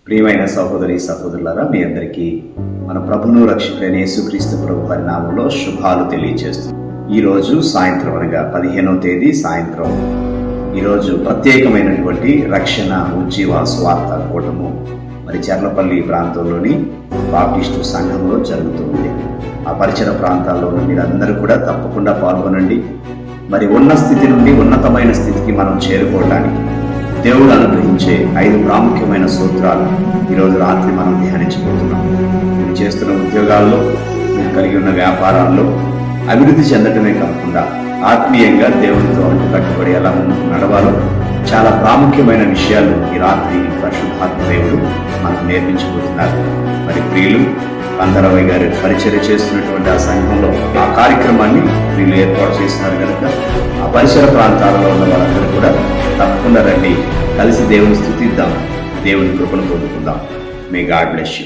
ప్రియమైన సహోదరి సహోదరులారా, మీ అందరికీ మన ప్రభును రక్షకుడైన యేసుక్రీస్తు ప్రభు వారి నామంలో శుభాలు తెలియజేస్తుంది. ఈరోజు సాయంత్రం అనగా 15వ తేదీ సాయంత్రం ఈరోజు ప్రత్యేకమైనటువంటి రక్షణ ఉజ్జీవ స్వార్థ కూటము మరి చర్లపల్లి ప్రాంతంలోని బాప్టిస్టు సంఘంలో జరుగుతుంది. ఆ పరిసర ప్రాంతాల్లో మీరందరూ కూడా తప్పకుండా పాల్గొనండి. మరి ఉన్న స్థితి నుండి ఉన్నతమైన స్థితికి మనం చేరుకోవడానికి దేవుడు అనుగ్రహించే 5 ప్రాముఖ్యమైన సూత్రాలు ఈరోజు రాత్రి మనం ధ్యానించబోతున్నాం. మీరు చేస్తున్న ఉద్యోగాల్లో, మీరు కలిగి ఉన్న వ్యాపారాల్లో అభివృద్ధి చెందటమే కాకుండా ఆత్మీయంగా దేవునితో కట్టుబడి ఎలా ముందుకు నడవాలో చాలా ప్రాముఖ్యమైన విషయాలు ఈ రాత్రి పరిశుద్ధాత్మ దేవుడు మనకు నేర్పించబోతున్నారు. మరి ప్రియులు కందరవయ్య గారు పరిచర్య చేస్తున్నటువంటి ఆ సంఘంలో ఆ కార్యక్రమాన్ని వీళ్ళు ఏర్పాటు చేస్తున్నారు కనుక ఆ పరిసర ప్రాంతాలలో ఉన్న వాళ్ళందరూ కూడా తప్పకుండా రండి, కలిసి దేవుని స్తుతిద్దాం, దేవుని కృపను పొందుకుందాం. May God bless you.